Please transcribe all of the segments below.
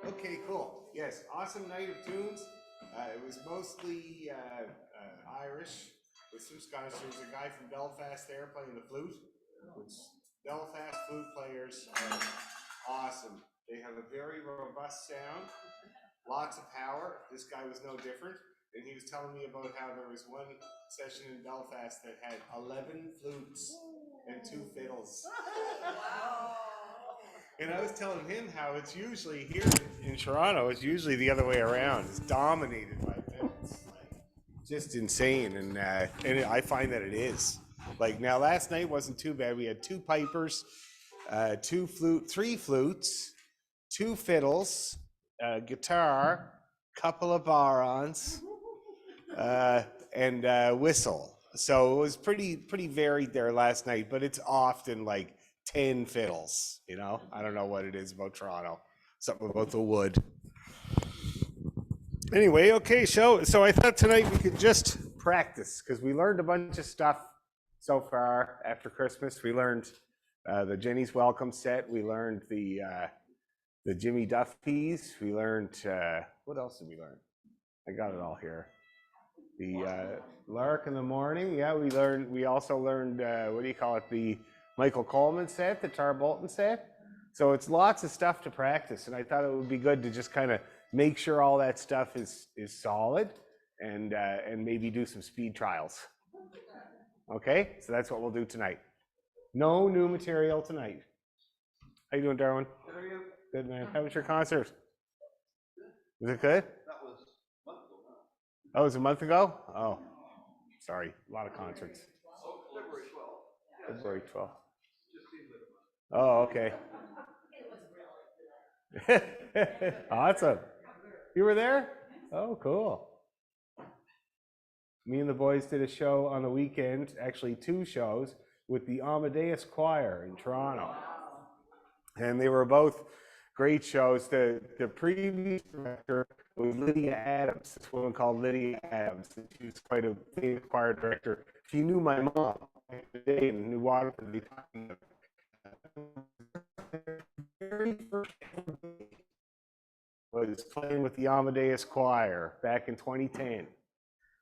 Okay, cool. Yes, awesome night of tunes. It was mostly Irish with some Scottish. There was a guy from Belfast there playing the flute. Which Belfast flute players are awesome. They have a very robust sound, lots of power. This guy was no different. And he was telling me about how there was one session in Belfast that had 11 flutes and 2 fiddles. Wow. And I was telling him how it's usually here in Toronto, it's usually the other way around. It's dominated by fiddles. Like, just insane. And I find that it is. Like now, last night wasn't too bad. We had 2 pipers, 3 flutes, 2 fiddles, guitar, couple of barons, and whistle. So it was pretty varied there last night. But it's often like 10 fiddles. You know, I don't know what it is about Toronto. Something about the wood. Anyway, okay. So I thought tonight we could just practice because we learned a bunch of stuff. So far after Christmas, we learned the Jenny's Welcome set. We learned the Jimmy Duff piece. We learned what else did we learn? I got it all here. The Lark in the Morning. Yeah, we learned. We also learned what do you call it? The Michael Coleman set, the Tar Bolton set. So it's lots of stuff to practice, and I thought it would be good to just kind of make sure all that stuff is solid, and maybe do some speed trials. Okay, so that's what we'll do tonight. No new material tonight. How you doing, Darwin? Good, are you? Good, man. How was your concert? Was it good? That was a month ago now. Oh, it was a month ago? Oh, sorry. A lot of concerts. Oh, February 12th. Yeah, February 12th. just seems like a month. Oh, okay. Awesome. You were there? Oh, cool. Me and the boys did a show on the weekend, actually 2 shows, with the Amadeus Choir in Toronto. And they were both great shows. The previous director was Lydia Adams, this woman called Lydia Adams. She was quite a famous choir director. She knew my mom back in the day and knew Waterford. Very first was playing with the Amadeus Choir back in 2010.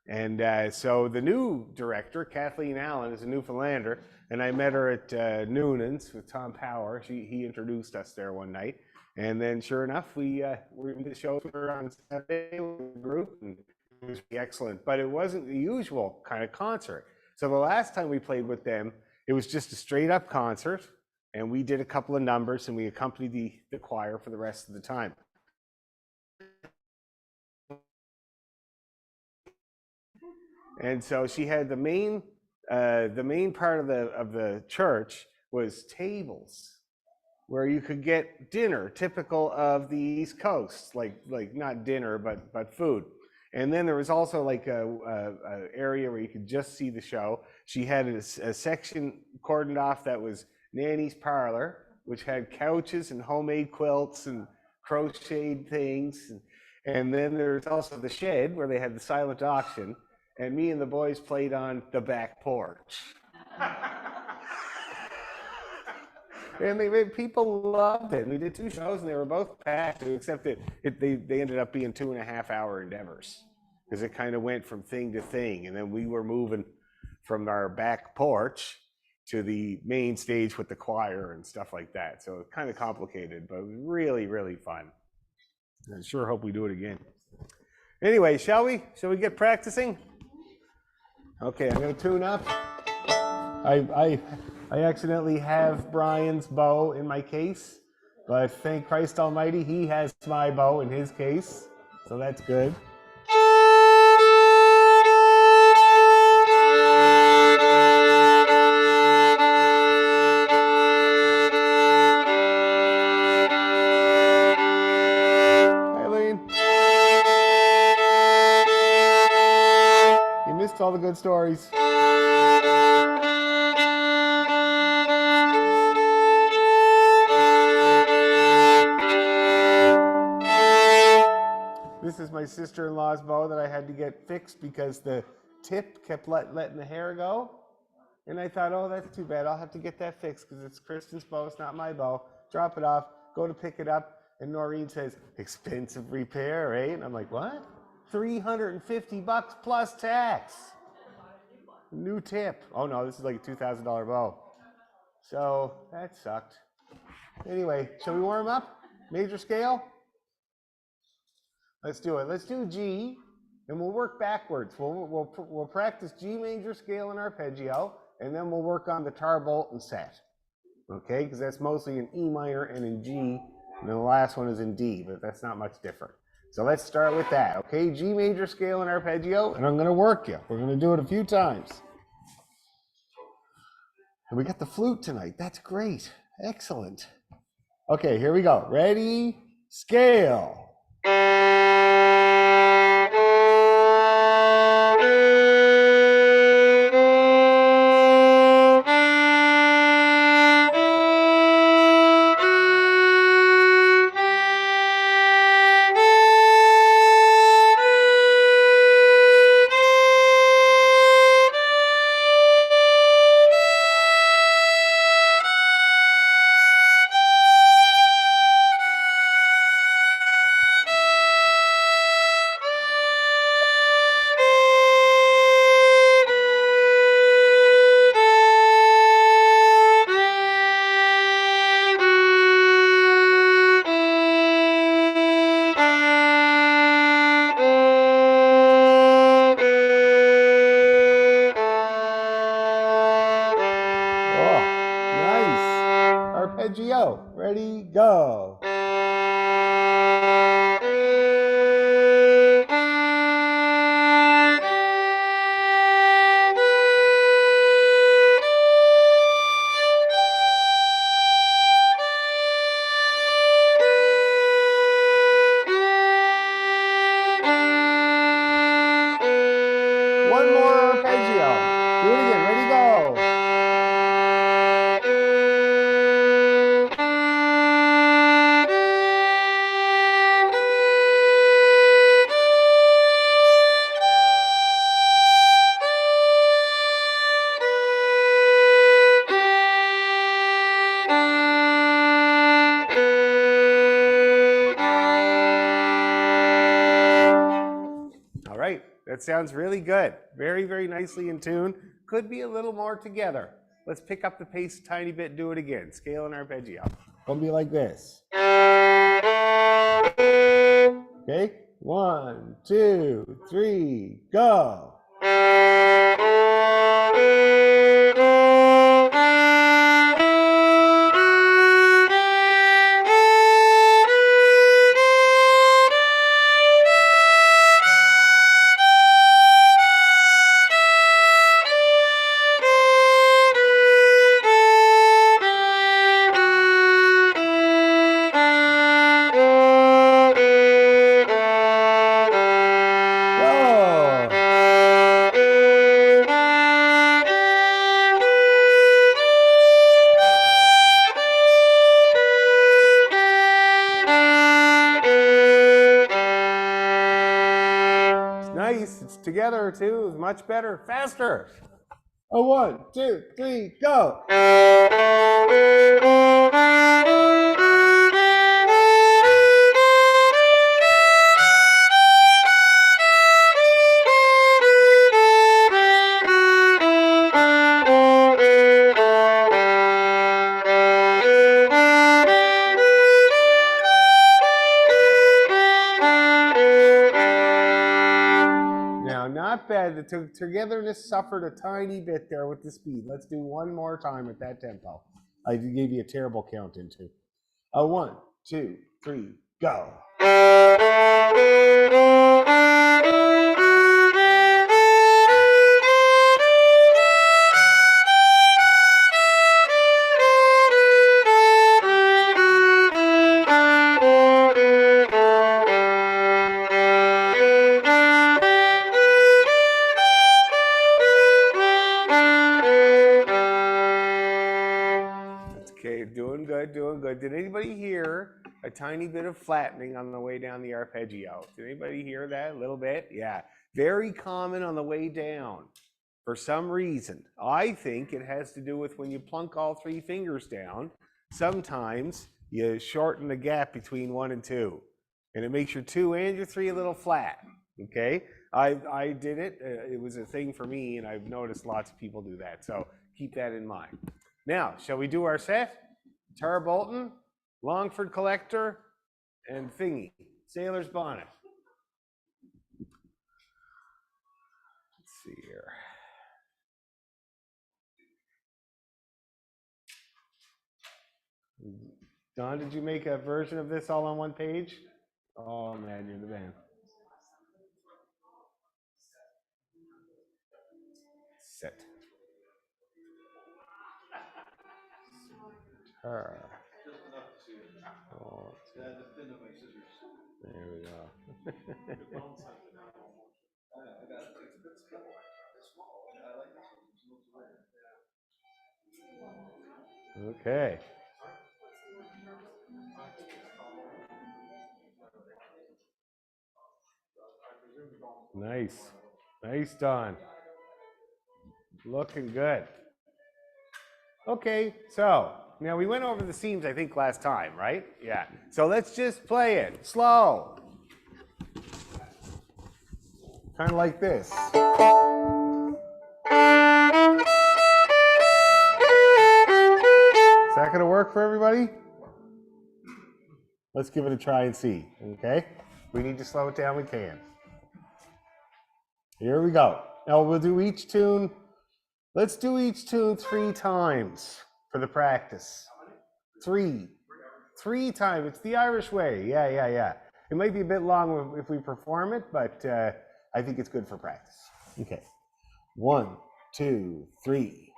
And so the new director, Kathleen Allen, is a Newfoundlander, and I met her at Noonan's with Tom Power. He introduced us there one night, and then sure enough, we were in the show with her on Saturday with the group, and it was excellent. But it wasn't the usual kind of concert. So the last time we played with them, it was just a straight up concert, and we did a couple of numbers, and we accompanied the choir for the rest of the time. And so she had the main part of the church was tables where you could get dinner, typical of the East Coast, like not dinner but food. And then there was also like a area where you could just see the show. She had a section cordoned off that was Nanny's Parlor, which had couches and homemade quilts and crocheted things. And then there's also the shed where they had the silent auction. And me and the boys played on the back porch. And people loved it. We did 2 shows and they were both packed, except that they ended up being 2.5-hour endeavors because it kind of went from thing to thing. And then we were moving from our back porch to the main stage with the choir and stuff like that. So it's kind of complicated, but it was really, really fun. I sure hope we do it again. Anyway, shall we? Shall we get practicing? Okay, I'm going to tune up. I accidentally have Brian's bow in my case, but thank Christ Almighty, he has my bow in his case, so that's good. All the good stories. This is my sister-in-law's bow that I had to get fixed because the tip kept letting the hair go. And I thought, oh, that's too bad. I'll have to get that fixed because it's Kristen's bow. It's not my bow. Drop it off. Go to pick it up. And Noreen says, expensive repair, right? And I'm like, what? $350 plus tax. New tip. Oh no, this is like a $2,000 bow. So that sucked. Anyway, shall we warm up? Major scale? Let's do it. Let's do G, and we'll work backwards. We'll practice G major scale and arpeggio, and then we'll work on the tar bolt and set. Okay, because that's mostly in E minor and in G, and then the last one is in D, but that's not much different. So let's start with that, okay? G major scale and arpeggio, and I'm going to work you. We're going to do it a few times. And we got the flute tonight. That's great. Excellent. Okay, here we go. Ready? Scale. Arpeggio. Ready, go. One more arpeggio. Do it again. Ready, go. That sounds really good. Very, very nicely in tune. Could be a little more together. Let's pick up the pace a tiny bit, do it again. Scale and arpeggio. Gonna be like this. Okay, 1, 2, 3, go. Nice, it's together too, it's much better, faster. Oh, 1, 2, 3, go. Not bad. The togetherness suffered a tiny bit there with the speed. Let's do one more time at that tempo. I gave you a terrible count into. 1, 2, 3, go. Okay, doing good, doing good. Did anybody hear a tiny bit of flattening on the way down the arpeggio? Did anybody hear that a little bit? Yeah, very common on the way down for some reason. I think it has to do with when you plunk all 3 fingers down, sometimes you shorten the gap between 1 and 2. And it makes your 2 and your 3 a little flat, okay? I did it. It was a thing for me, and I've noticed lots of people do that. So keep that in mind. Now, shall we do our set? Tara Bolton, Longford Collector, and Thingy, Sailor's Bonnet. Let's see here. Don, did you make a version of this all on one page? Oh man, you're the man. Set. Her. Just enough to see it. Oh, Dad, the thin of my scissors. there we go. I got it. It's small. I like this one. It looks weird. Okay. Nice. Nice, Don. Looking good. Okay, so now we went over the seams, I think, last time, right? Yeah. So let's just play it slow. Kind of like this. Is that going to work for everybody? Let's give it a try and see, okay? If we need to slow it down, we can. Here we go. Now we'll do each tune. Let's do each tune 3 times for the practice. 3. 3 times. It's the Irish way. Yeah. It might be a bit long if we perform it, but I think it's good for practice. Okay. 1, 2, 3.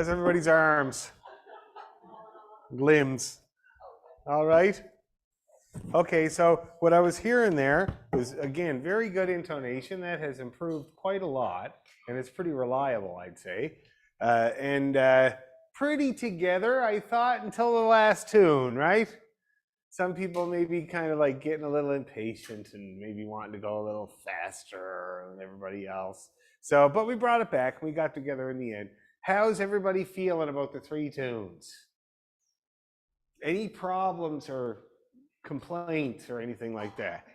How's everybody's arms? Limbs. All right? Okay, so what I was hearing there was, again, very good intonation. That has improved quite a lot, and it's pretty reliable, I'd say. And pretty together, I thought, until the last tune, right? Some people may be kind of like getting a little impatient and maybe wanting to go a little faster than everybody else. So, but we brought it back. We got together in the end. How's everybody feeling about the 3 tunes? Any problems or complaints or anything like that?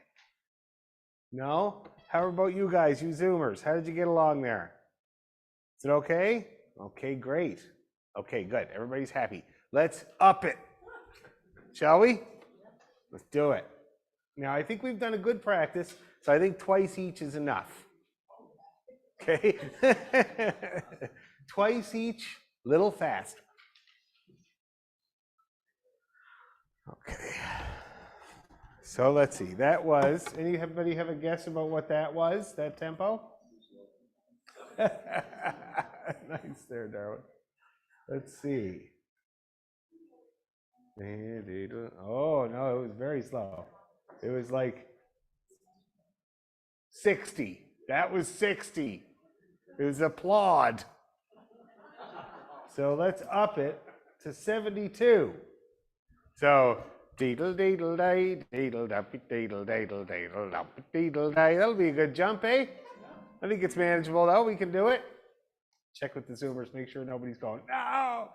No? How about you guys, you Zoomers? How did you get along there? Is it okay? Okay, great. Okay, good. Everybody's happy. Let's up it. Shall we? Let's do it. Now, I think we've done a good practice, so I think twice each is enough. Okay? Twice each, little faster. Okay. So let's see. That was, anybody have a guess about what that was, that tempo? Nice there, Darwin. Let's see. Oh, no, it was very slow. It was like 60. That was 60. It was applaud. So let's up it to 72. So, deedle deedle day, deedle duppy deedle deedle deedle duppy deedle day. That'll be a good jump, eh? I think it's manageable though. We can do it. Check with the Zoomers, make sure nobody's going, no!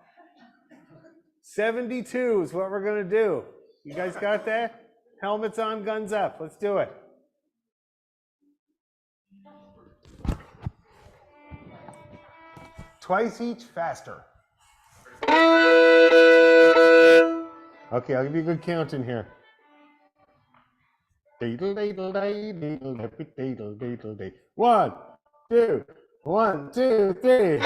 72 is what we're gonna do. You guys got that? Helmets on, guns up. Let's do it. Twice each, faster. Okay, I'll give you a good count in here. Deedle deedle day, deedle deedle deedle deedle day. 1, 2, 1, 2, 3.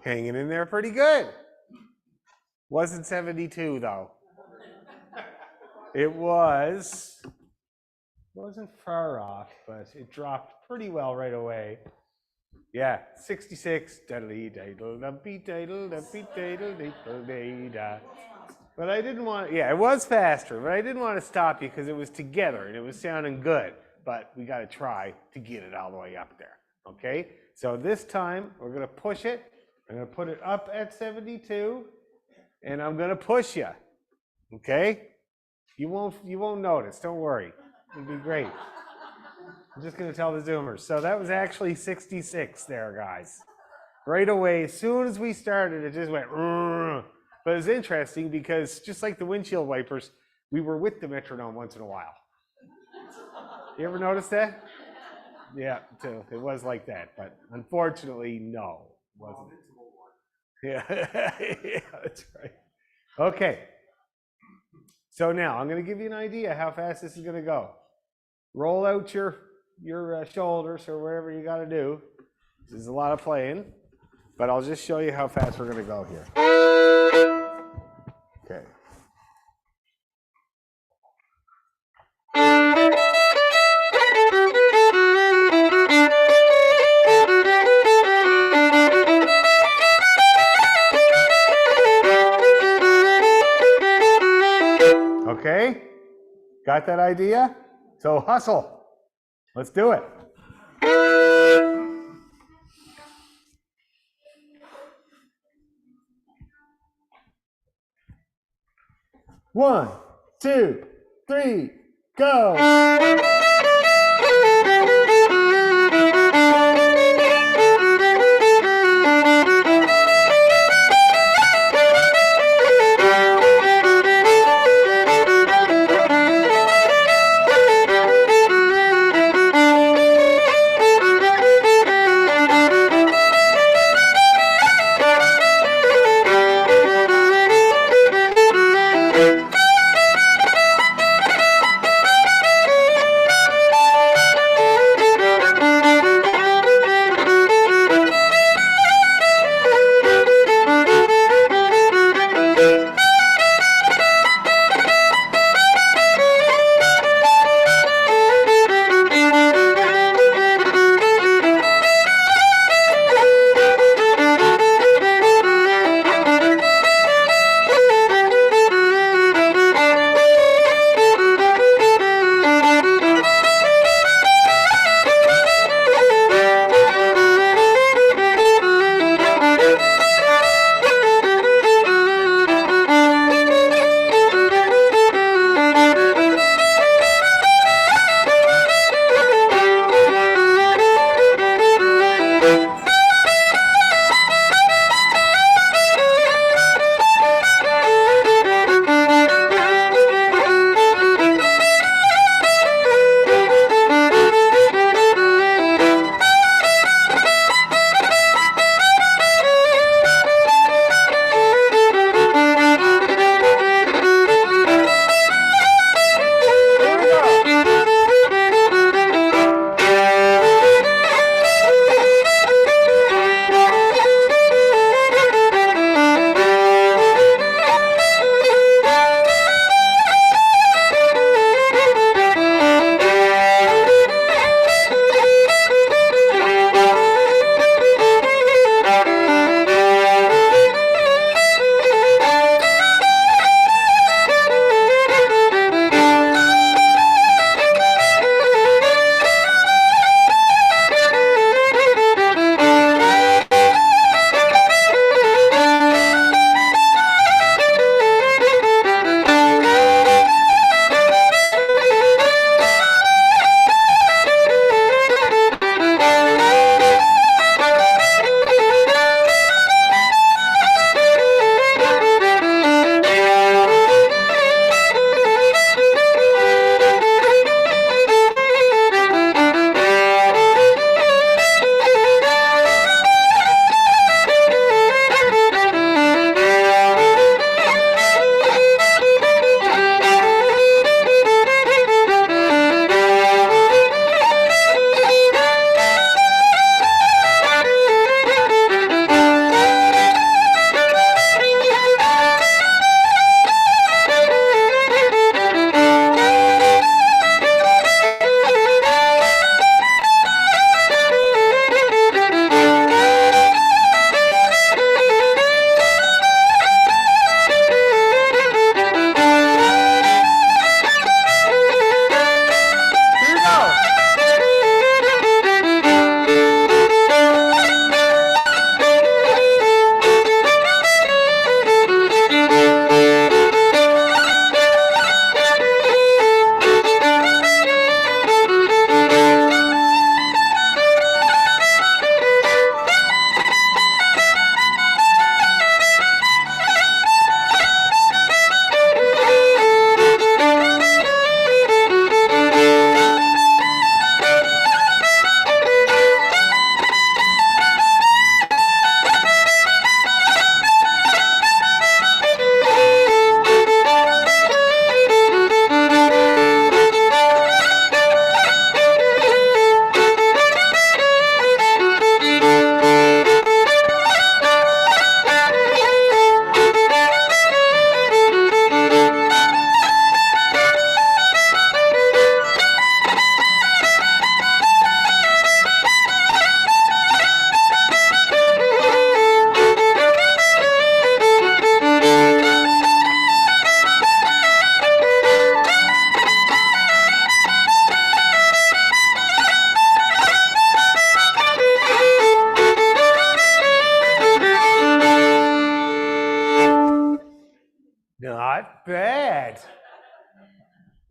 Hanging in there pretty good. Wasn't 72 though. It wasn't far off, but it dropped pretty well right away. Yeah, 66. But I didn't want, yeah, it was faster, but I didn't want to stop you because it was together and it was sounding good. But we got to try to get it all the way up there. Okay? So this time we're going to push it. I'm going to put it up at 72 and I'm going to push you. Okay? You won't notice. Don't worry. It'll be great. I'm just going to tell the Zoomers. So that was actually 66 there, guys. Right away, as soon as we started, it just went. But it was interesting because just like the windshield wipers, we were with the metronome once in a while. You ever notice that? Yeah, too. It was like that, but unfortunately, no, it wasn't. Yeah, yeah, that's right. Okay. So now I'm going to give you an idea how fast this is going to go. Roll out your shoulders or wherever you got to do. This is a lot of playing, but I'll just show you how fast we're going to go here. Okay. Okay? Got that idea? So hustle. Let's do it. One, two, three, go. not bad.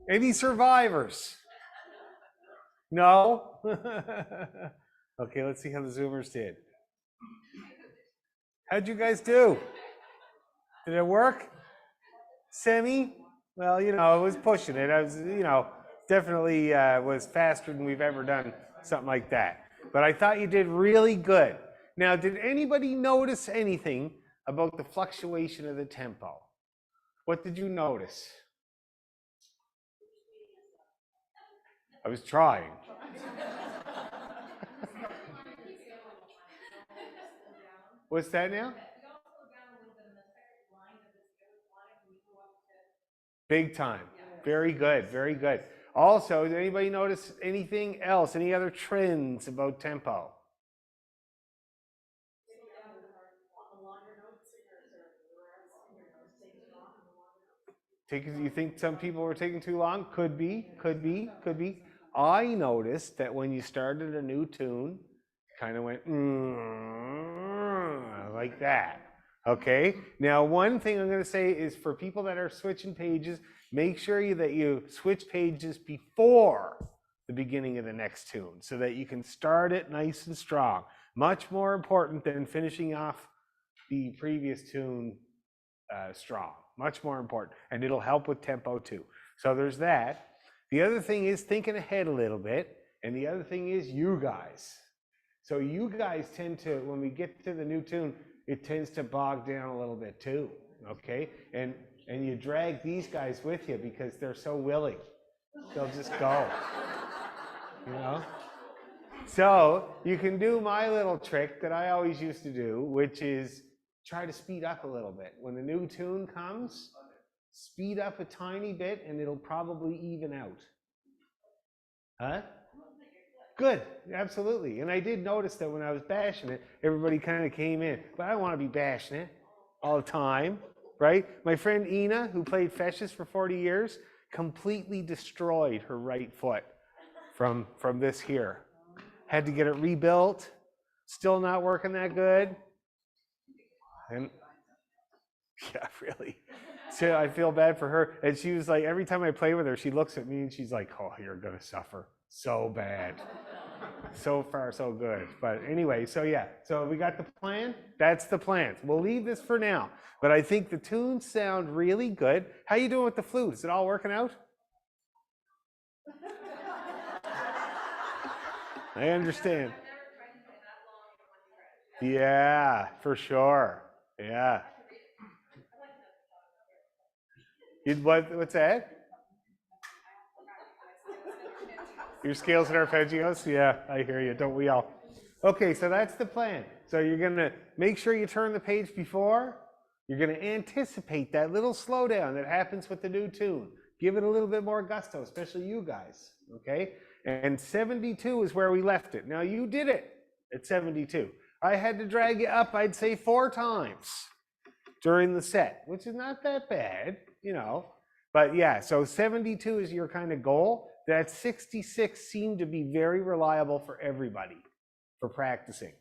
Any survivors? No? Okay, let's see how the Zoomers did. How'd you guys do? Did it work? Semi? Well, I was pushing it. I was, definitely was faster than we've ever done something like that. But I thought you did really good. Now, did anybody notice anything about the fluctuation of the tempo? What did you notice? I was trying. What's that now? Big time. Very good, very good. Also, did anybody notice anything else? Any other trends about tempo? You think some people were taking too long? Could be, could be, could be. I noticed that when you started a new tune, kind of went like that. Okay. Now, one thing I'm going to say is for people that are switching pages, make sure that you switch pages before the beginning of the next tune so that you can start it nice and strong. Much more important than finishing off the previous tune strong. Much more important. And it'll help with tempo too. So there's that. The other thing is thinking ahead a little bit. And the other thing is you guys. So you guys tend to, when we get to the new tune, it tends to bog down a little bit too. Okay? And you drag these guys with you because they're so willing. They'll just go. So you can do my little trick that I always used to do, which is try to speed up a little bit. When the new tune comes, speed up a tiny bit and it'll probably even out. Huh? Good, absolutely. And I did notice that when I was bashing it, everybody kind of came in. But I don't want to be bashing it all the time, right? My friend Ina, who played fetches for 40 years, completely destroyed her right foot from this here. Had to get it rebuilt. Still not working that good. And yeah, really. So I feel bad for her. And she was like, every time I play with her, she looks at me and she's like, oh, you're going to suffer so bad. So far, so good. But anyway, so yeah. So we got the plan. That's the plan. We'll leave this for now. But I think the tunes sound really good. How you doing with the flute? Is it all working out? I understand. Yeah, for sure. Yeah. What's that? Your scales and arpeggios? Yeah, I hear you. Don't we all? Okay, so that's the plan. So you're going to make sure you turn the page before. You're going to anticipate that little slowdown that happens with the new tune. Give it a little bit more gusto, especially you guys. Okay? And 72 is where we left it. Now, you did it at 72. I had to drag you up, I'd say 4 times during the set, which is not that bad, But yeah, so 72 is your kind of goal. That 66 seemed to be very reliable for everybody for practicing.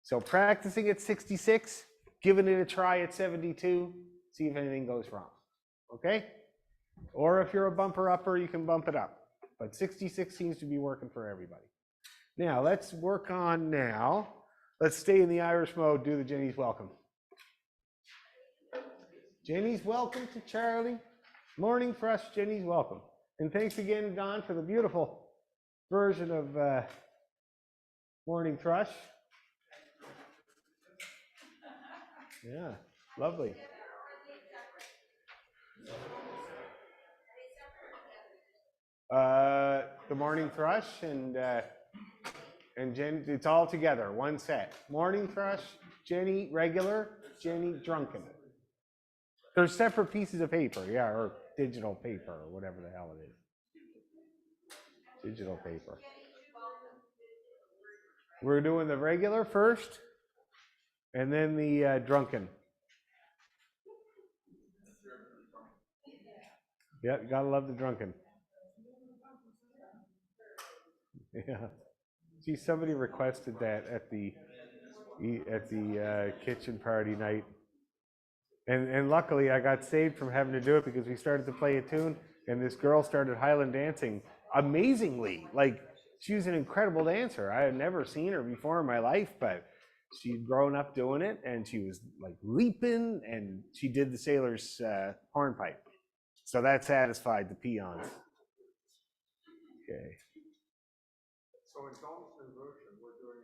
So practicing at 66, giving it a try at 72, see if anything goes wrong. Okay? Or if you're a bumper upper, you can bump it up. But 66 seems to be working for everybody. Now, let's work on now. Let's stay in the Irish mode, do the Jenny's Welcome. Jenny's Welcome to Charlie. Morning Thrush, Jenny's Welcome. And thanks again, Don, for the beautiful version of Morning Thrush. Yeah, lovely. The Morning Thrush and Jenny, it's all together, one set. Morning Thrush, Jenny regular, Jenny drunken. They're separate pieces of paper, yeah, or digital paper, or whatever the hell it is. Digital paper. We're doing the regular first, and then the drunken. Yeah, you gotta love the drunken. Yeah. See, somebody requested that at the kitchen party night. And luckily I got saved from having to do it because we started to play a tune and this girl started Highland dancing amazingly. Like, she was an incredible dancer. I had never seen her before in my life, but she'd grown up doing it and she was like leaping, and she did the sailor's hornpipe. So that satisfied the peons. Okay. So in Tom's new version, we're doing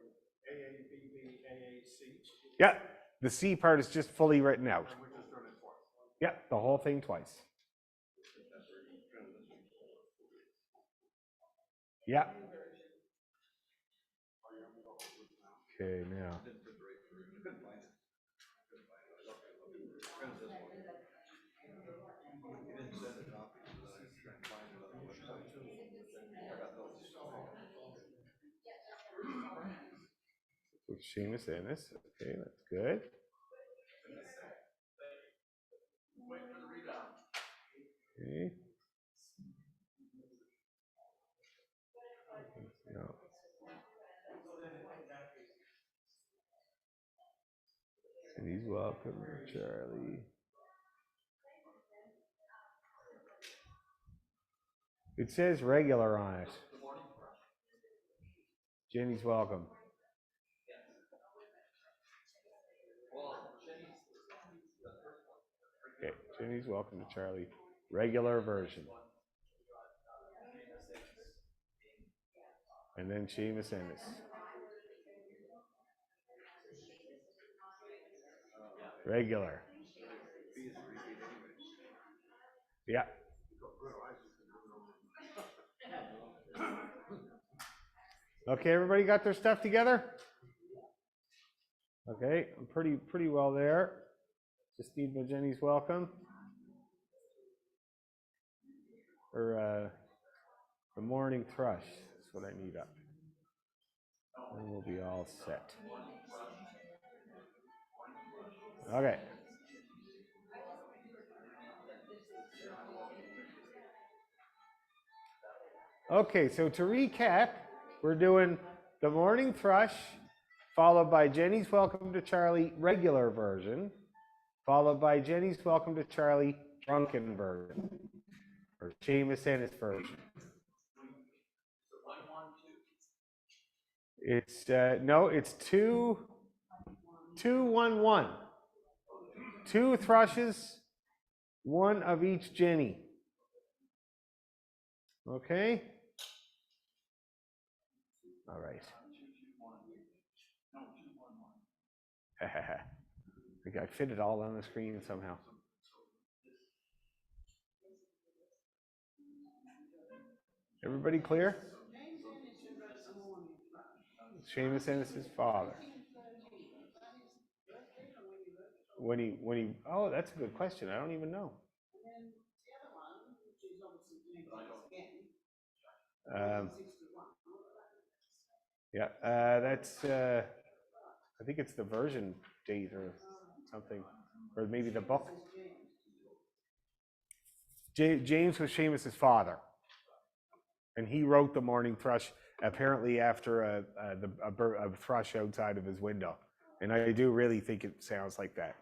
A, B, B, A, C. Yeah, the C part is just fully written out. And we're just doing it twice. Yeah, the whole thing twice. Yeah. Okay, now. With Seamus Ennis. Okay, that's good. Okay. No. And he's welcome, Charlie. It says regular on it. Jenny's welcome. Okay, Jenny's welcome to Charlie. Regular version. And then Seamus Ennis. Regular. Yeah. Okay, everybody got their stuff together? Okay, I'm pretty well there. Just need my Jenny's welcome. Or the morning thrush. That's what I need up. And we'll be all set. Okay. Okay, so to recap, we're doing the morning thrush, followed by Jenny's Welcome to Charlie regular version, followed by Jenny's Welcome to Charlie drunken version, or Seamus Ennis version. It's no, it's 2, 2, 1, 1. 2 thrushes, 1 of each Jenny. Okay. All right. I think I fit it all on the screen somehow. Everybody clear? Seamus Ennis' father. When he, oh, that's a good question. I don't even know. Yeah, that's, I think it's the version date or something, or maybe the book. James was Seamus's father, and he wrote the morning thrush apparently after a thrush outside of his window, and I do really think it sounds like that.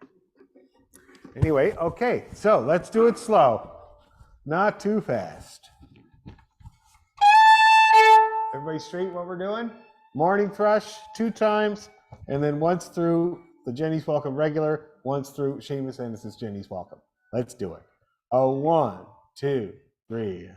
Anyway, okay, so let's do it slow, not too fast. Everybody straight what we're doing? Morning thrush 2 times, and then once through the Jenny's Welcome regular, once through Seamus Ennis' Jenny's Welcome. Let's do it. 1, 2, 3.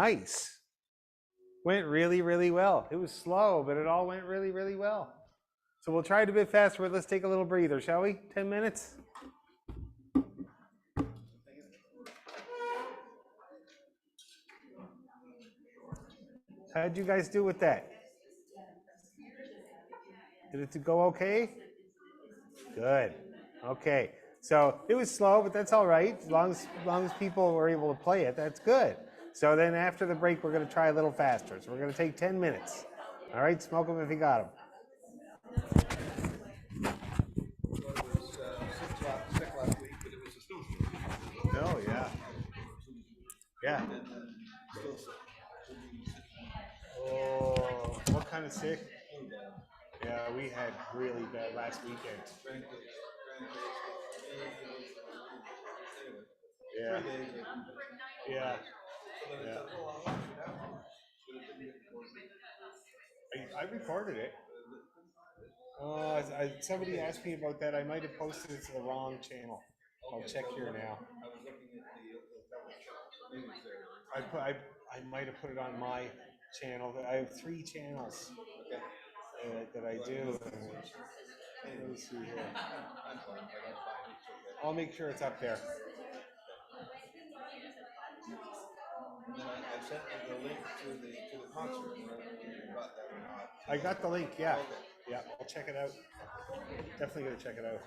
Nice. Went really, really well. It was slow, but it all went really, really well. So we'll try it a bit faster, but let's take a little breather, shall we? 10 minutes? How'd you guys do with that? Did it go okay? Good. Okay. So it was slow, but that's all right. As long as people were able to play it, that's good. So then after the break, we're going to try a little faster. So we're going to take 10 minutes. All right, smoke them if you got them. Well, it was sick last week, but it was a snowstorm. Oh, yeah. Yeah. And then still sick. Oh, what kind of sick? Yeah, we had really bad last weekend. Yeah. 3 days. Yeah. So then I Yeah. said, well, I'll watch it out. But it didn't get recorded. I recorded it. Somebody asked me about that. I might have posted it to the wrong channel. I'll check here now. I was looking at the maybe it's there. I might have put it on my channel. I have 3 channels that I do. Let me see here. I'm fine. I gotta find it. It's okay. I'll make sure it's up there. And then I sent you the link to the concert. I don't know if you got that or not. I got the link, yeah. Okay. Yeah, I'll check it out. Definitely gonna check it out.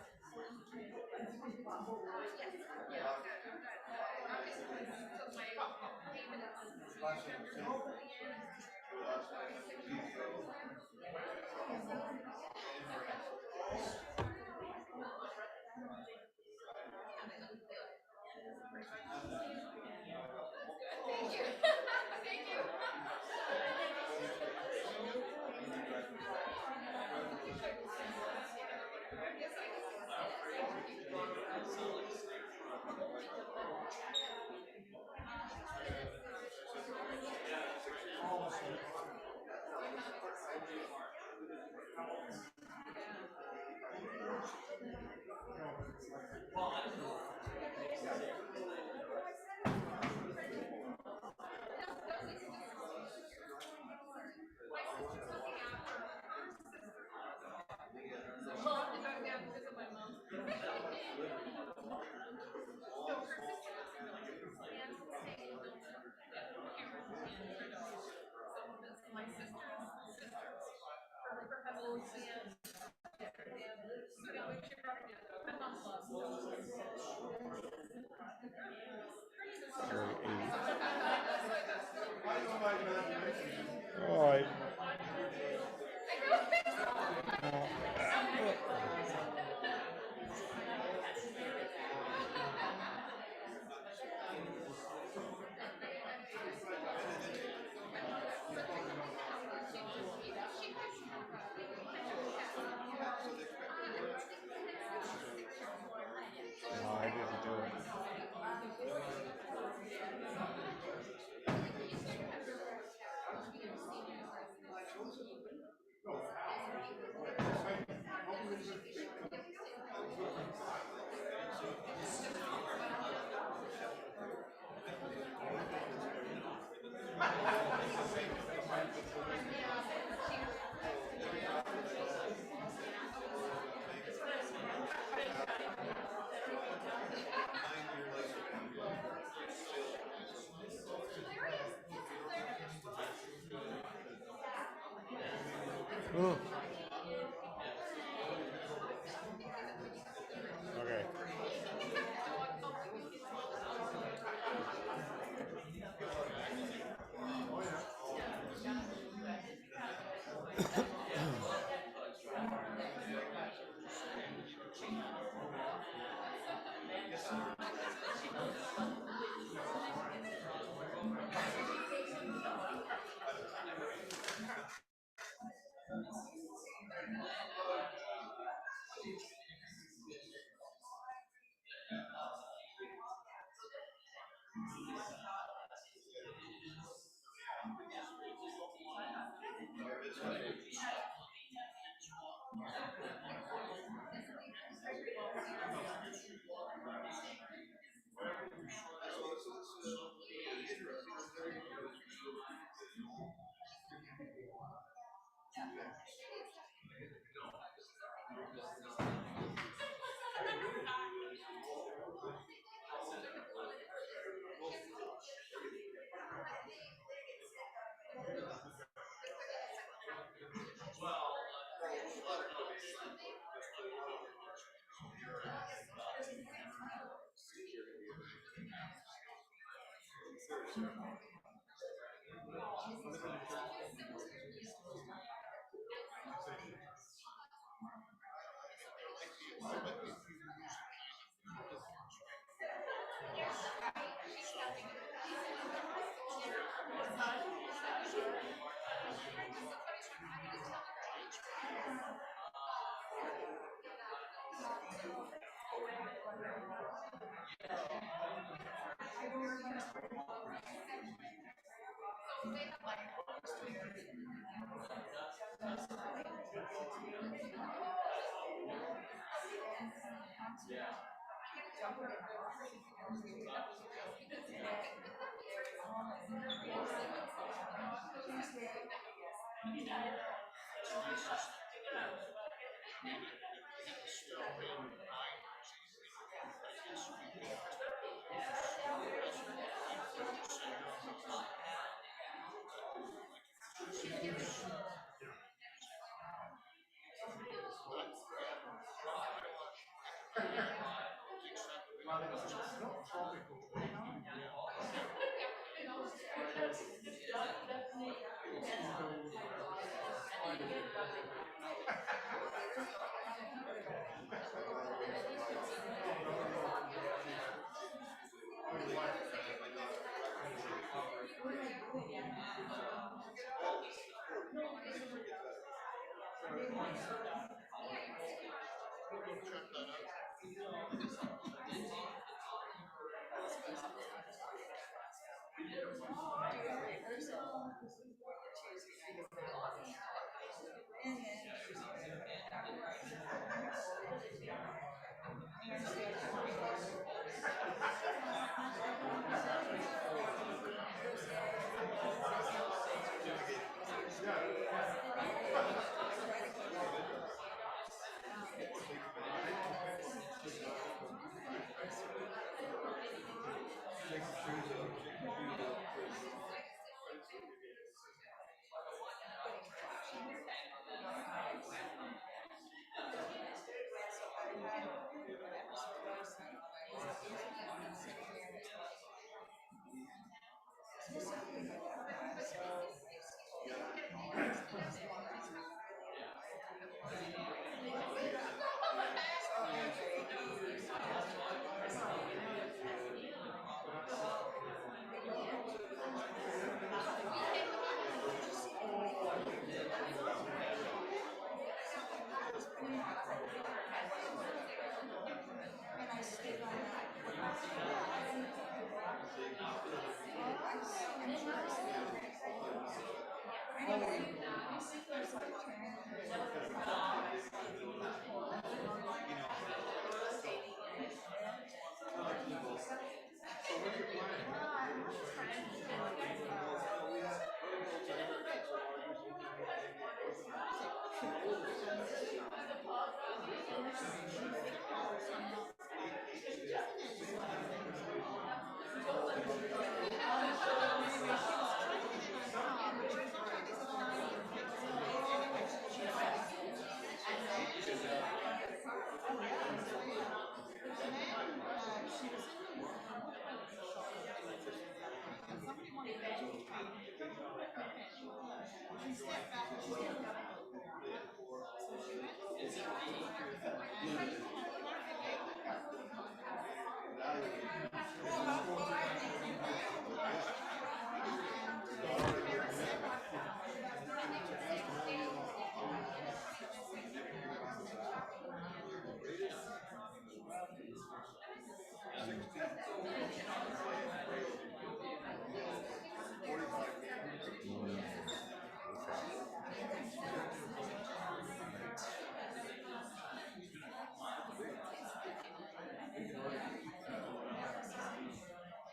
All right. No, I didn't do it. Ooh. Okay.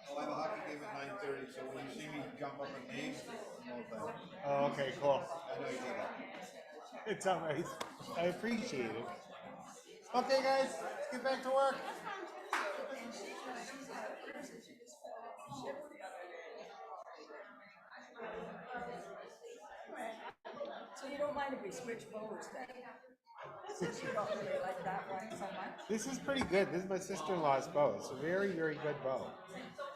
I'll have a hockey game at 9:30, so when you see me jump up and leave, no thanks. Oh, okay, cool. I know you did that. It's all right. I appreciate it. Okay, guys, let's get back to work. So you don't mind if we switch forwards then? You don't really like that one so much. This is pretty good. This is my sister-in-law's bow. It's a very, very good bow.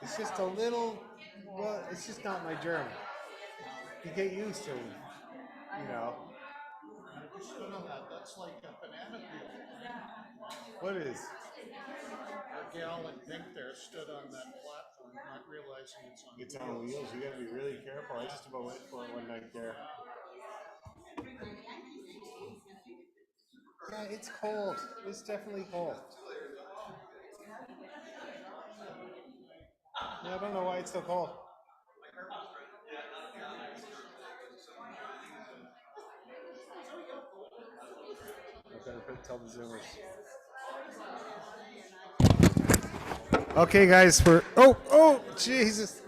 It's just a little, well, it's just not my German. You get used to, you know. That's like a banana peel. What is? A gal in pink there stood on that platform, not realizing it's on It's on wheels. You gotta be really careful. I just about went for it one night there. Yeah, it's cold. It's definitely cold. Yeah, I don't know why it's so cold. I'm gonna tell the Zoomers. Okay, guys, oh, Jesus.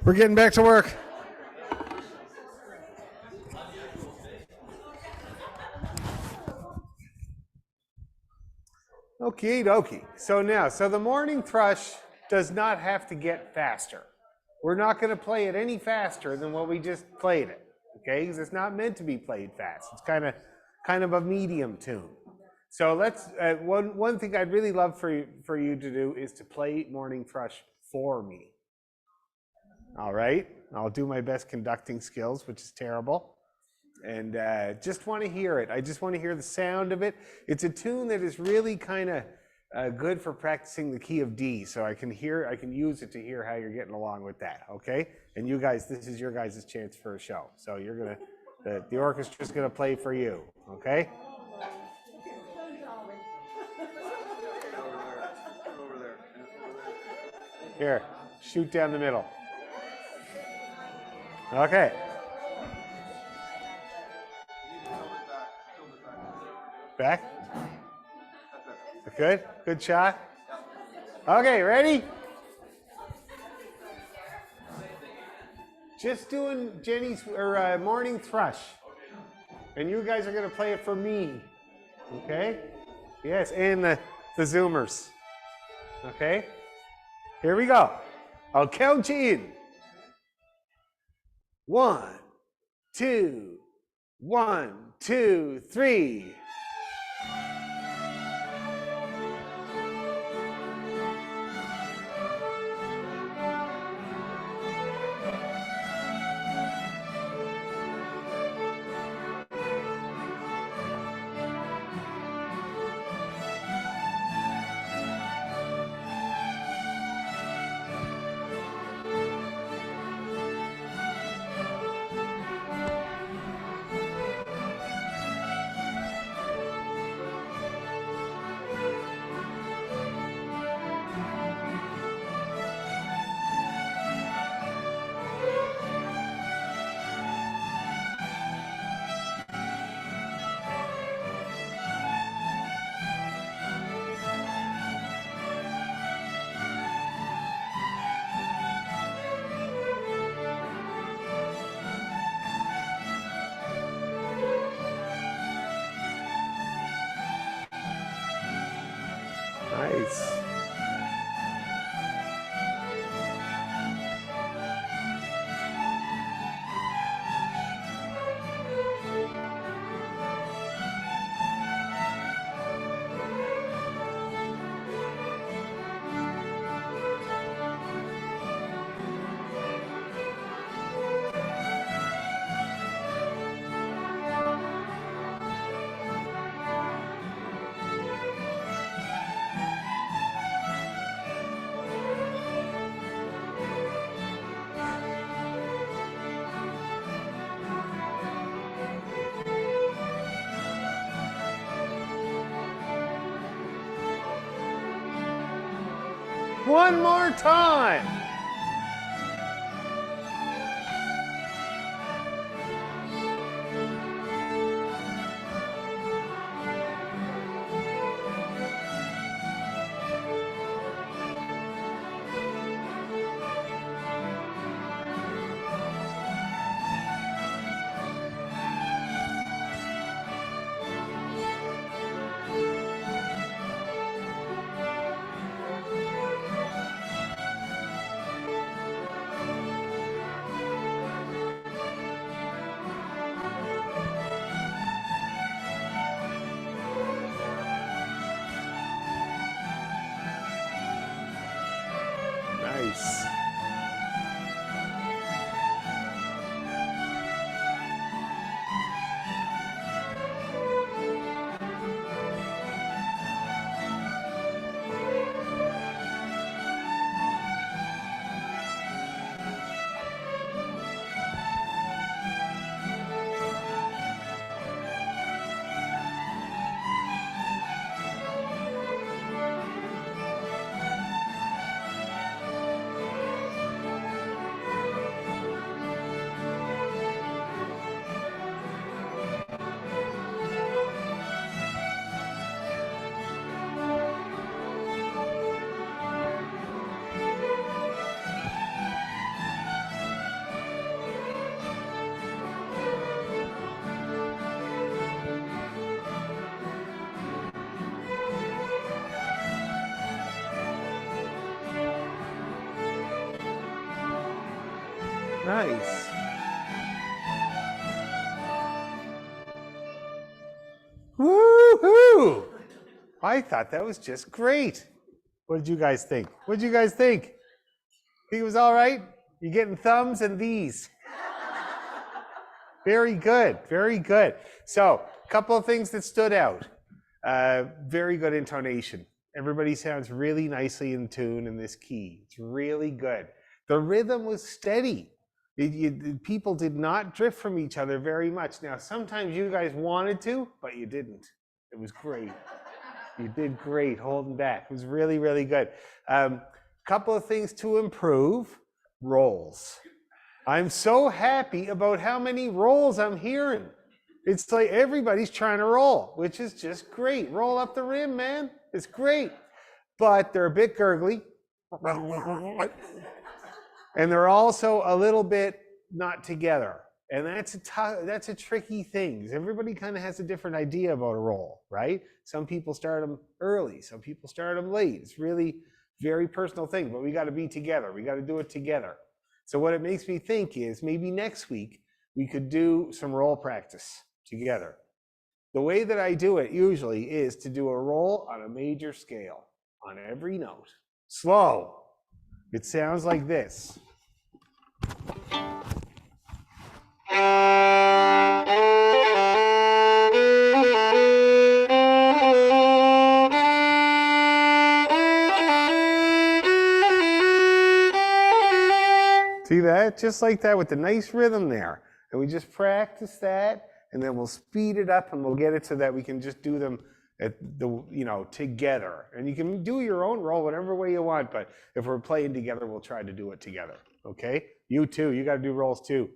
We're getting back to work. Okie dokie. So the morning thrush does not have to get faster. We're not going to play it any faster than what we just played it, okay? Because it's not meant to be played fast. It's kind of a medium tune. So let's one thing I'd really love for you to do is to play morning thrush for me. All right, I'll do my best conducting skills, which is terrible. And just want to hear it. I just want to hear the sound of it. It's a tune that is really kind of good for practicing the key of D, so I can use it to hear how you're getting along with that, okay? And you guys, this is your guys' chance for a show. So you're gonna, the orchestra's gonna play for you, okay? Over there. Here, shoot down the middle. Okay. Back? Good? Good shot? Okay, ready? Just doing Jenny's or morning thrush. And you guys are gonna play it for me. Okay? Yes, and the Zoomers. Okay? Here we go. I'll count you in. 1, 2, 1, 2, 3. Nice. One more time. Nice. Woo-hoo! I thought that was just great. What did you guys think? What did you guys think? Think it was all right? You getting thumbs and these? Very good, very good. So, a couple of things that stood out. Very good intonation. Everybody sounds really nicely in tune in this key. It's really good. The rhythm was steady. People did not drift from each other very much. Now, sometimes you guys wanted to, but you didn't. It was great. You did great holding back. It was really, really good. Couple of things to improve. Rolls. I'm so happy about how many rolls I'm hearing. It's like everybody's trying to roll, which is just great. Roll up the rim, man. It's great. But they're a bit gurgly. And they're also a little bit not together. And that's a tricky thing. Everybody kind of has a different idea about a roll, right? Some people start them early. Some people start them late. It's really very personal thing, but we got to be together. We got to do it together. So what it makes me think is maybe next week we could do some roll practice together. The way that I do it usually is to do a roll on a major scale on every note. Slow. It sounds like this. See that? Just like that with the nice rhythm there. And we just practice that, and then we'll speed it up and we'll get it so that we can just do them at together. And you can do your own roll whatever way you want, but if we're playing together, we'll try to do it together. Okay? You too. You got to do rolls too.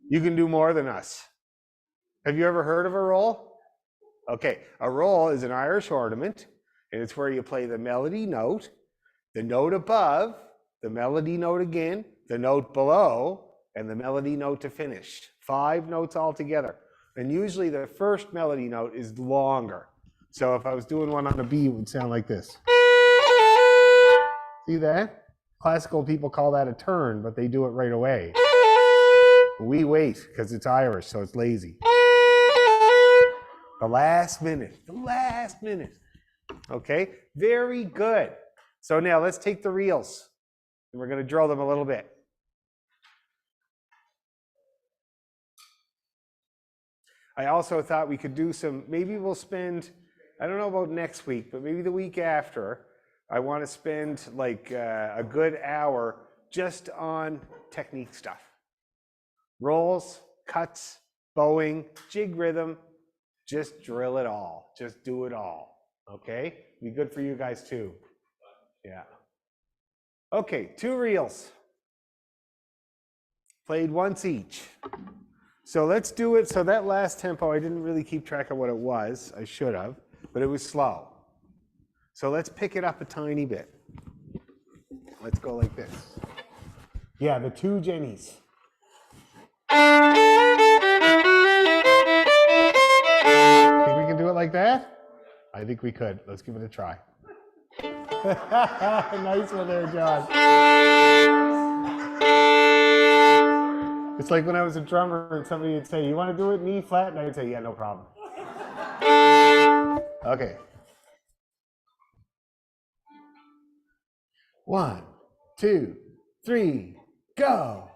You can do more than us. Have you ever heard of a roll? Okay. A roll is an Irish ornament, and it's where you play the melody note, the note above, the melody note again, the note below, and the melody note to finish. 5 notes all together. And usually the first melody note is longer. So if I was doing one on a B, it would sound like this. See that? Classical people call that a turn, but they do it right away. We wait because it's Irish, so it's lazy. The last minute. Okay, very good. So now let's take the reels and we're going to drill them a little bit. I also thought we could do maybe we'll spend, I don't know about next week, but maybe the week after, I want to spend like a good hour just on technique stuff. Rolls, cuts, bowing, jig rhythm, just drill it all. Just do it all, okay? Be good for you guys too. Yeah. Okay, 2 reels. Played once each. So let's do it. So that last tempo, I didn't really keep track of what it was. I should have, but it was slow. So let's pick it up a tiny bit. Let's go like this. Yeah, the 2 Jennies. Think we can do it like that? I think we could. Let's give it a try. Nice one there, John. It's like when I was a drummer and somebody would say, you want to do it in E flat? And I would say, yeah, no problem. Okay. 1, 2, 3, go.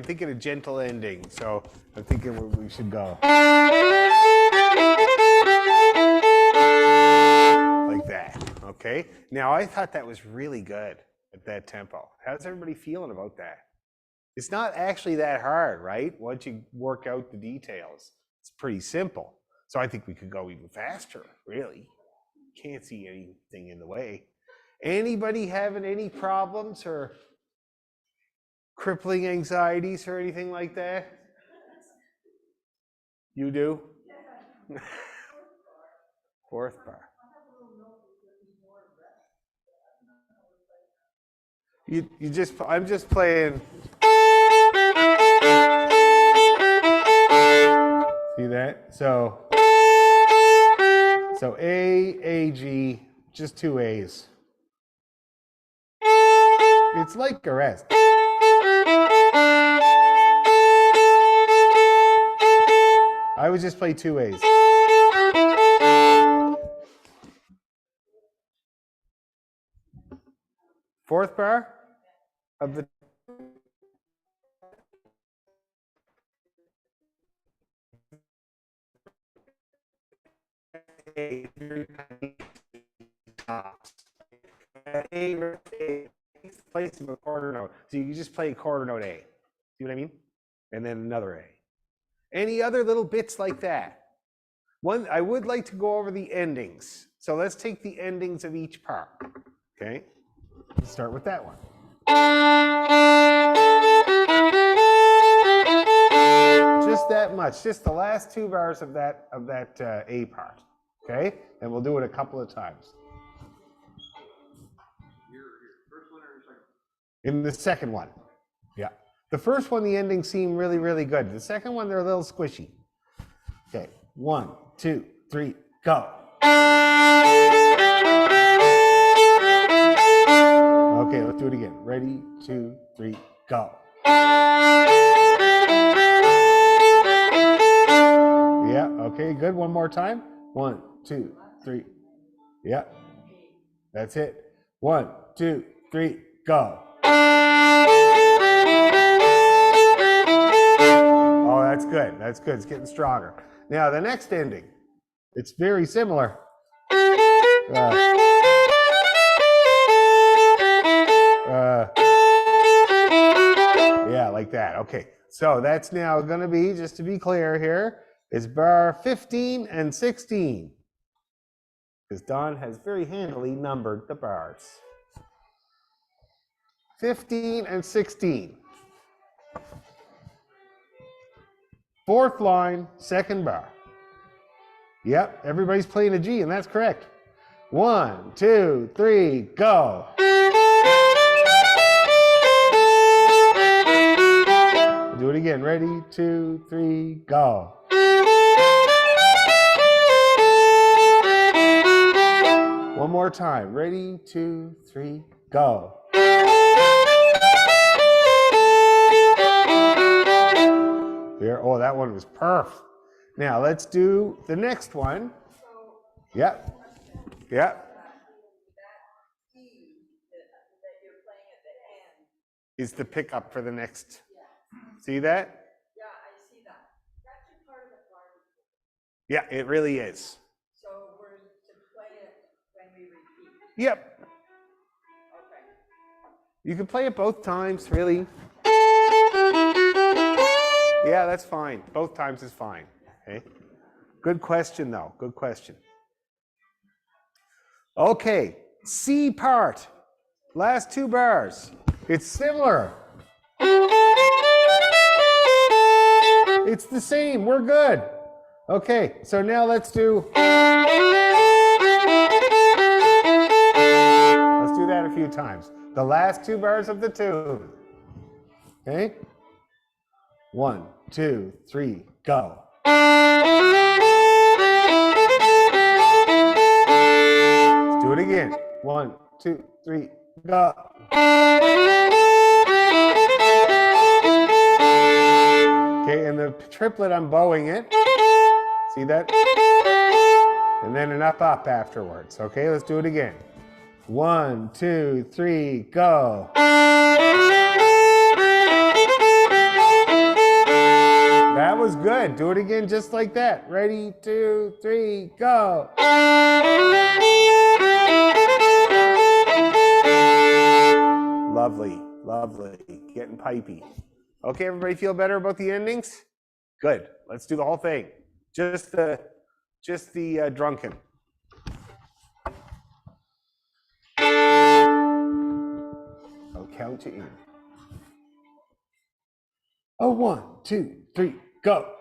thinking a gentle ending, so I'm thinking we should go. Like that, okay? Now, I thought that was really good at that tempo. How's everybody feeling about that? It's not actually that hard, right? Once you work out the details, it's pretty simple. So I think we could go even faster, really. Can't see anything in the way. Anybody having any problems or crippling anxieties or anything like that? You do? Fourth bar. I'm just playing. See that? So A, G, just two A's. It's like a rest. I would just play two A's. Fourth bar of the A, place of a quarter note. So you just play a quarter note A. See what I mean? And then another A. Any other little bits like that? I would like to go over the endings. So let's take the endings of each part. Okay? Let's start with that one. Just that much. Just the last two bars of that A part. Okay? And we'll do it a couple of times. First one or second? In the second one. Yeah. The first one, the endings seem really, really good. The second one, they're a little squishy. Okay. 1, 2, 3, go. Okay, let's do it again. Ready, 2, 3, go. Yeah, okay, good. One more time. 1, 2, 3. Yeah. That's it. 1, 2, 3, go. Oh, that's good. That's good. It's getting stronger. Now, the next ending, it's very similar. Yeah, like that. Okay. So that's now going to be, just to be clear here, is bar 15 and 16. Because Don has very handily numbered the bars. 15 and 16. Fourth line, second bar. Yep, everybody's playing a G, and that's correct. 1, 2, 3, go. Do it again. Ready, 2, 3, go. One more time. Ready, 2, 3, go. There. Oh, that one was perf. Now let's do the next one. Yep. Yep. Is the pickup for the next. See that? Yeah, I see that. That's a part of the part. Yeah, it really is. So we're to play it when we repeat. Yep. Okay. You can play it both times, really. Yeah, that's fine. Both times is fine. Okay. Good question, though. Good question. Okay. C part. Last two bars. It's similar. It's the same. We're good. Okay. So now let's do. Let's do that a few times. The last two bars of the tune. Okay. 1, 2, 3, go. Let's do it again. 1, 2, 3, go. Okay, and the triplet, I'm bowing it. See that? And then an up, up afterwards. Okay, let's do it again. 1, 2, 3, go. was good. Do it again just like that. Ready, 2, 3, go. Lovely, lovely. Getting pipey. Okay, everybody feel better about the endings? Good. Let's do the whole thing. Just the drunken. I'll count you in. Oh, 1, 2, 3, go.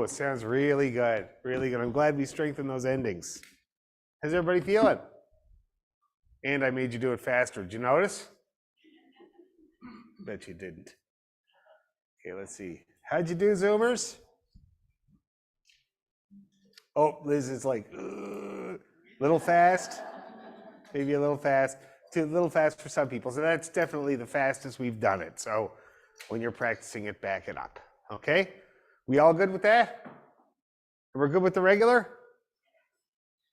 Sounds really good, really good. I'm glad we strengthened those endings. How's everybody feeling? And I made you do it faster. Did you notice? Bet you didn't. Okay, let's see. How'd you do, Zoomers? Oh, Liz is like, little fast. Maybe a little fast. Too little fast for some people. So that's definitely the fastest we've done it. So when you're practicing it, back it up. Okay? We all good with that? We're good with the regular?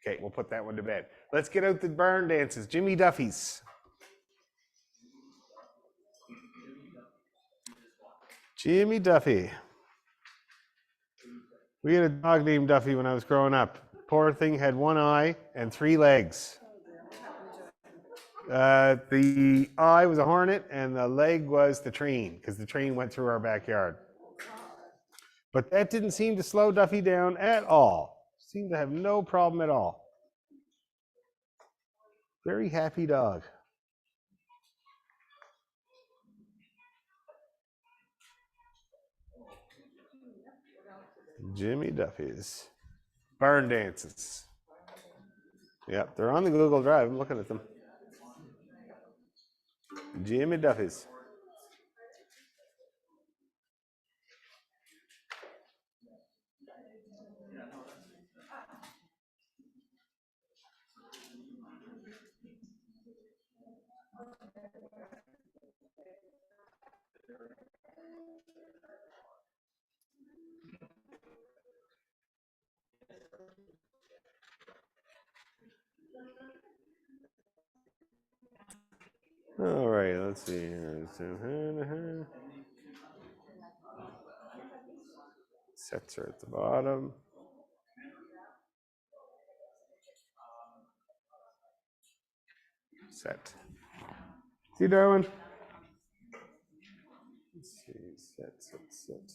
Okay, we'll put that one to bed. Let's get out the barn dances. Jimmy Duffy's. Jimmy Duffy. We had a dog named Duffy when I was growing up. Poor thing had one eye and 3 legs. The eye was a hornet and the leg was the train, because the train went through our backyard. But that didn't seem to slow Duffy down at all. Seemed to have no problem at all. Very happy dog. Jimmy Duffy's. Barn dances. Yep, they're on the Google Drive. I'm looking at them. Jimmy Duffy's. All right, let's see here. Sets are at the bottom. Set. See, Darwin? Let's see. Set.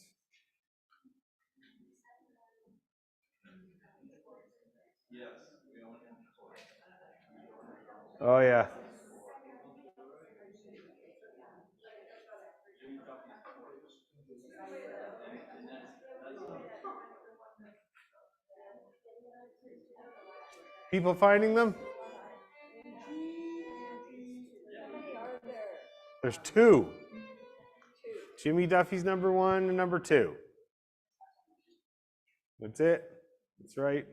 Oh, yeah. People finding them? There's 2. Jimmy Duffy's number 1 and number 2. That's it. That's right.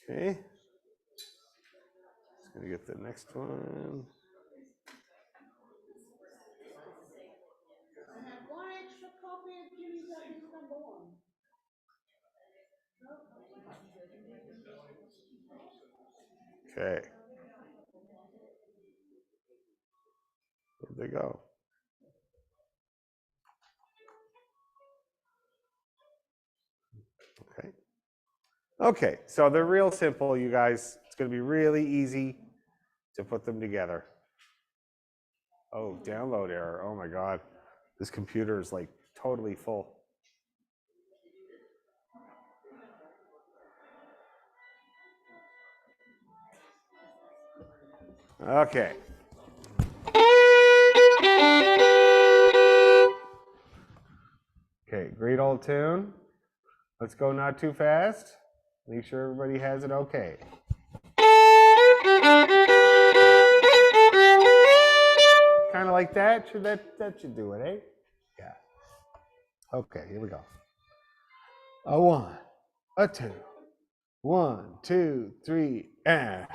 Okay. Just gonna get the next one. Okay. Where'd they go? Okay. Okay, so they're real simple, you guys. It's going to be really easy to put them together. Oh, download error. Oh my God. This computer is like totally full. Okay. Okay, great old tune. Let's go not too fast. Make sure everybody has it okay. Kind of like that. That should do it, eh? Yeah. Okay, here we go. A 1, a 2. 1, 2, 3, and.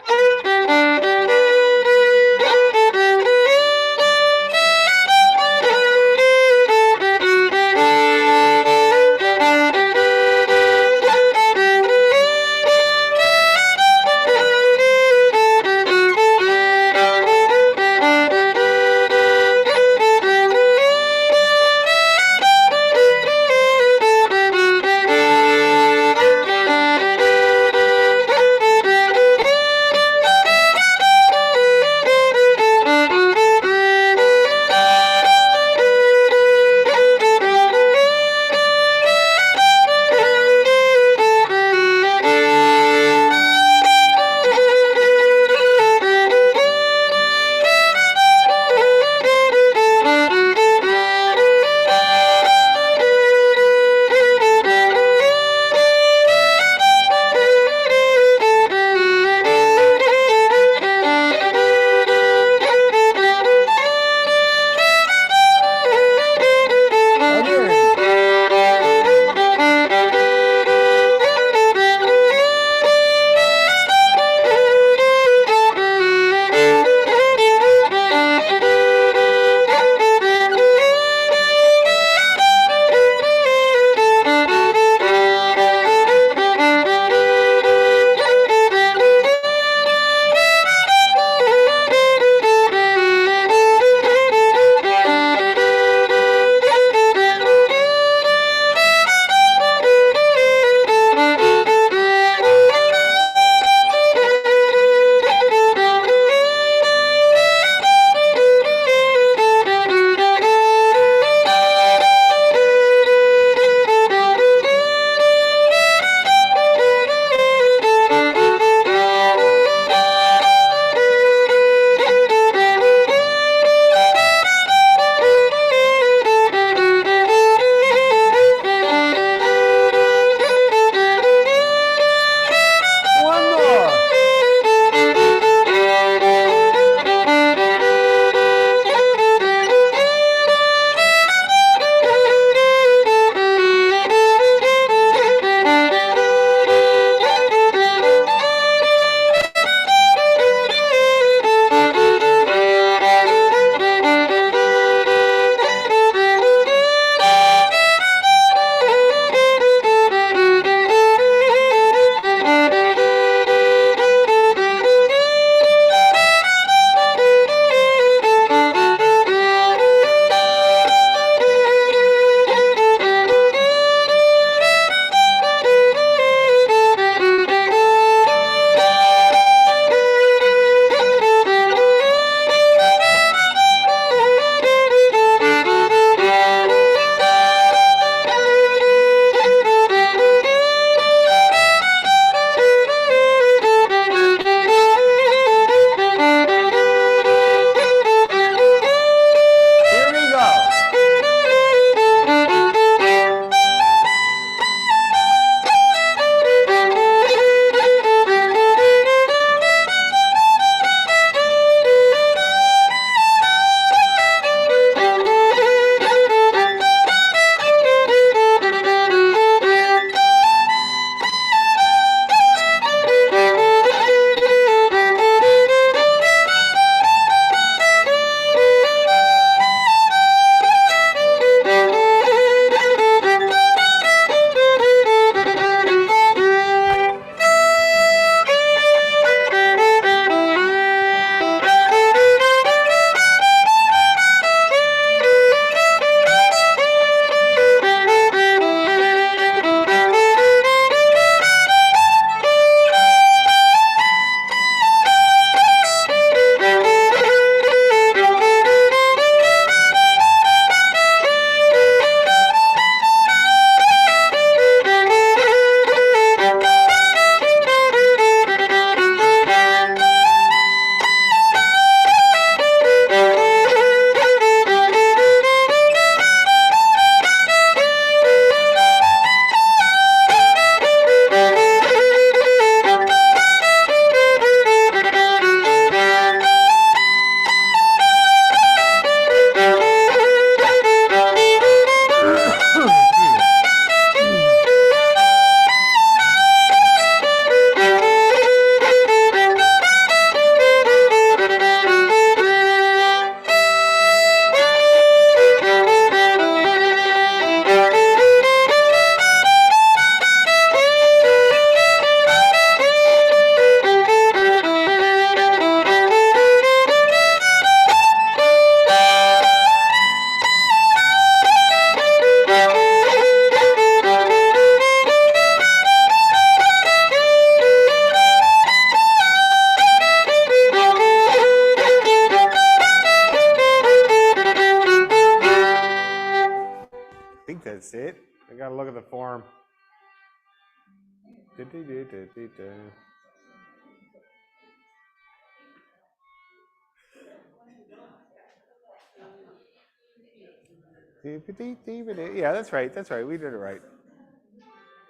Yeah, that's right. That's right. We did it right.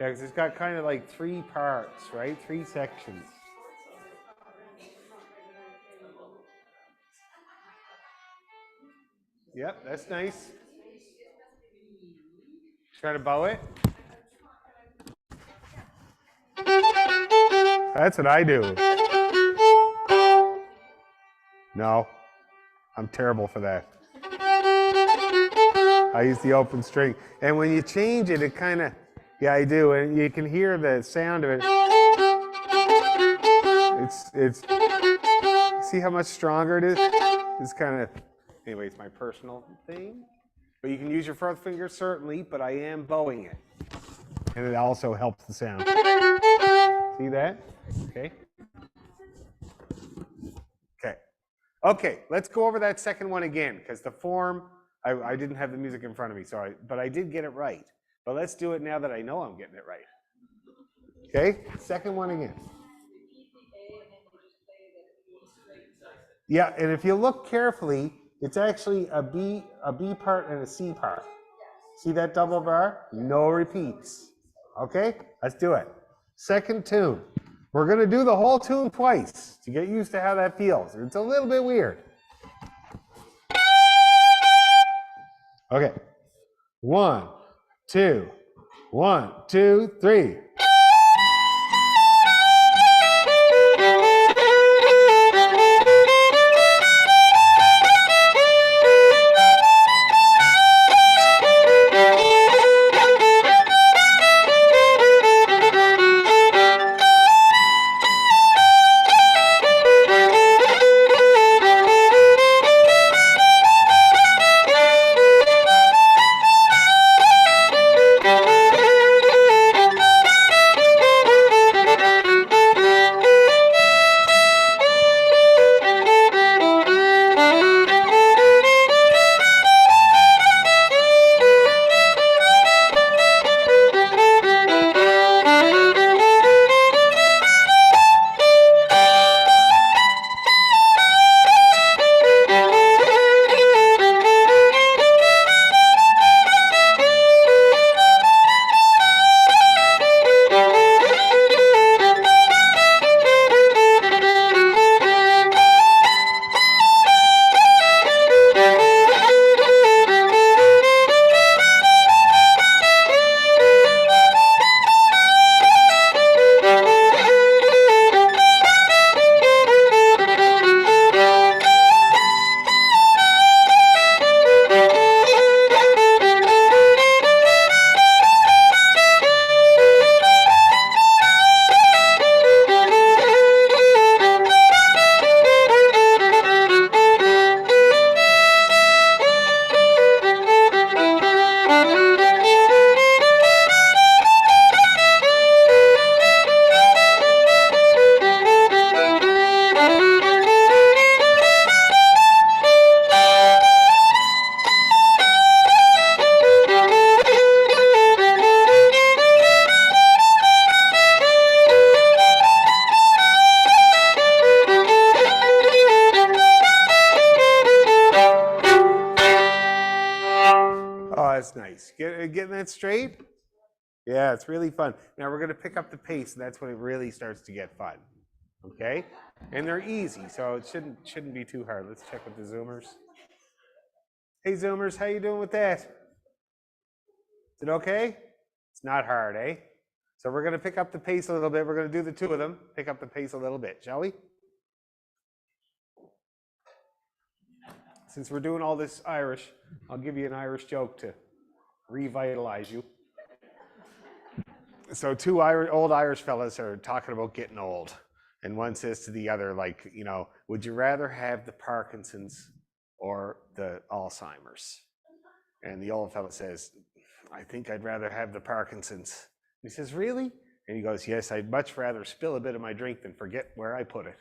Yeah, because it's got kind of like 3 parts, right? 3 sections. Yep, that's nice. Try to bow it. That's what I do. No, I'm terrible for that. I use the open string. And when you change it, it kind of, yeah, I do. And you can hear the sound of it. It's, see how much stronger it is? It's kind of, anyway, it's my personal thing. But you can use your 4th finger, certainly, but I am bowing it. And it also helps the sound. See that? Okay. Okay. Okay, let's go over that second one again, because the form, I didn't have the music in front of me, but I did get it right. But let's do it now that I know I'm getting it right. Okay, second one again. Yeah, and if you look carefully, it's actually a B part and a C part. See that double bar? No repeats. Okay, let's do it. Second tune. We're going to do the whole tune twice to get used to how that feels. It's a little bit weird. Okay. 1, 2, 1, 2, 3. That's nice. Getting that straight? Yeah, it's really fun. Now we're going to pick up the pace, and that's when it really starts to get fun. Okay? And they're easy, so it shouldn't be too hard. Let's check with the Zoomers. Hey Zoomers, how you doing with that? Is it okay? It's not hard, eh? So we're going to pick up the pace a little bit. We're going to do the 2 of them. Pick up the pace a little bit, shall we? Since we're doing all this Irish, I'll give you an Irish joke to revitalize you. So 2 old Irish fellas are talking about getting old. And one says to the other, like, you know, would you rather have the Parkinson's or the Alzheimer's? And the old fella says, I think I'd rather have the Parkinson's. He says, really? And he goes, yes, I'd much rather spill a bit of my drink than forget where I put it.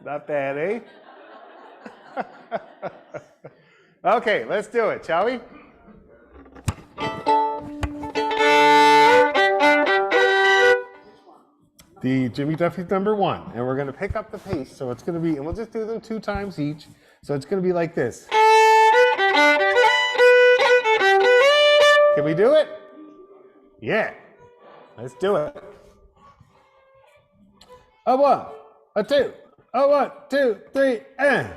Not bad, eh? Okay, let's do it, shall we? the Jimmy Duffy's number 1, and we're going to pick up the pace. So it's going to be, and we'll just do them 2 times each. So it's going to be like this. Can we do it? Yeah. Let's do it. A 1, a 2, a 1, 2, 3, and.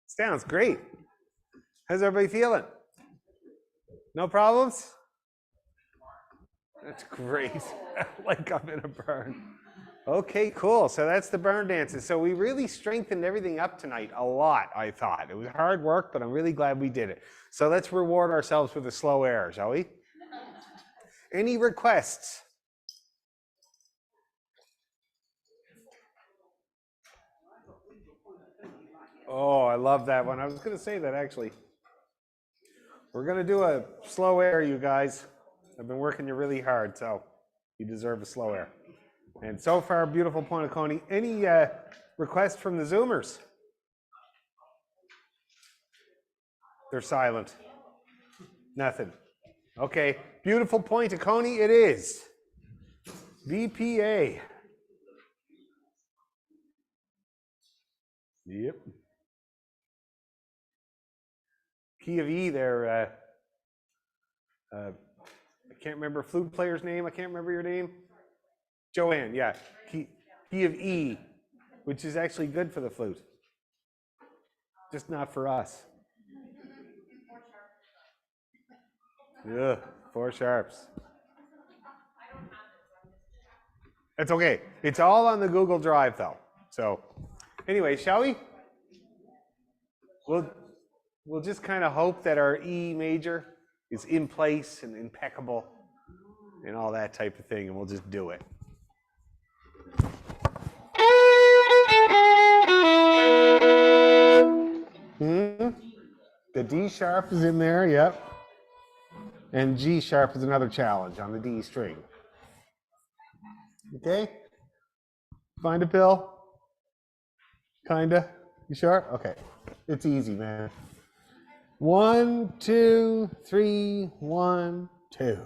Sounds great. How's everybody feeling? No problems? That's great. Like I'm in a burn. Okay, cool. So that's the burn dances. So we really strengthened everything up tonight a lot, I thought. It was hard work, but I'm really glad we did it. So let's reward ourselves with a slow air, shall we? Any requests? Oh, I love that one. I was going to say that actually. We're going to do a slow air, you guys. I've been working you really hard, so you deserve a slow air. And so far, beautiful Point of Coney. Any requests from the Zoomers? They're silent. Nothing. Okay, beautiful point to Coney it is. VPA. Yep. Key of E there. I can't remember flute player's name. I can't remember your name. Joanne, yeah. Key of E, which is actually good for the flute. Just not for us. Yeah, 4 sharps. That's okay. It's all on the Google Drive though. So anyway, shall we? We'll just kind of hope that our E major is in place and impeccable and all that type of thing, and we'll just do it. The D sharp is in there, yep. And G sharp is another challenge on the D string. Okay? Find a pill? Kinda? You sure? Okay. It's easy, man. 1, 2, 3, 1, 2.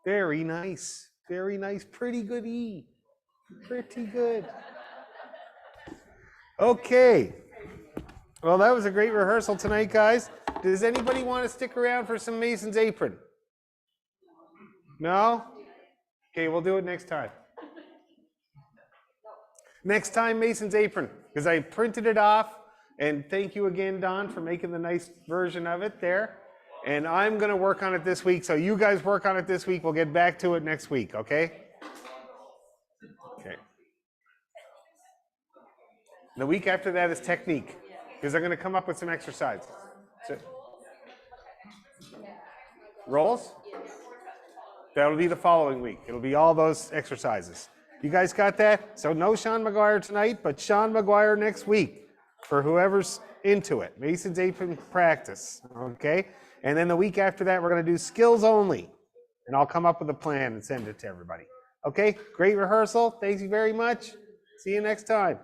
Very nice. Very nice. Pretty good E. Pretty good. Okay. Well, that was a great rehearsal tonight, guys. Does anybody want to stick around for some Mason's Apron? No? Okay, we'll do it next time. Next time, Mason's Apron, because I printed it off. And thank you again, Don, for making the nice version of it there. And I'm going to work on it this week. So you guys work on it this week. We'll get back to it next week, okay? Okay. The week after that is technique, because I'm going to come up with some exercises. So, rolls? That'll be the following week. It'll be all those exercises. You guys got that? So no Sean McGuire tonight, but Sean McGuire next week for whoever's into it. Mason's Apron practice, okay? And then the week after that, we're going to do skills only. And I'll come up with a plan and send it to everybody. Okay, great rehearsal. Thank you very much. See you next time.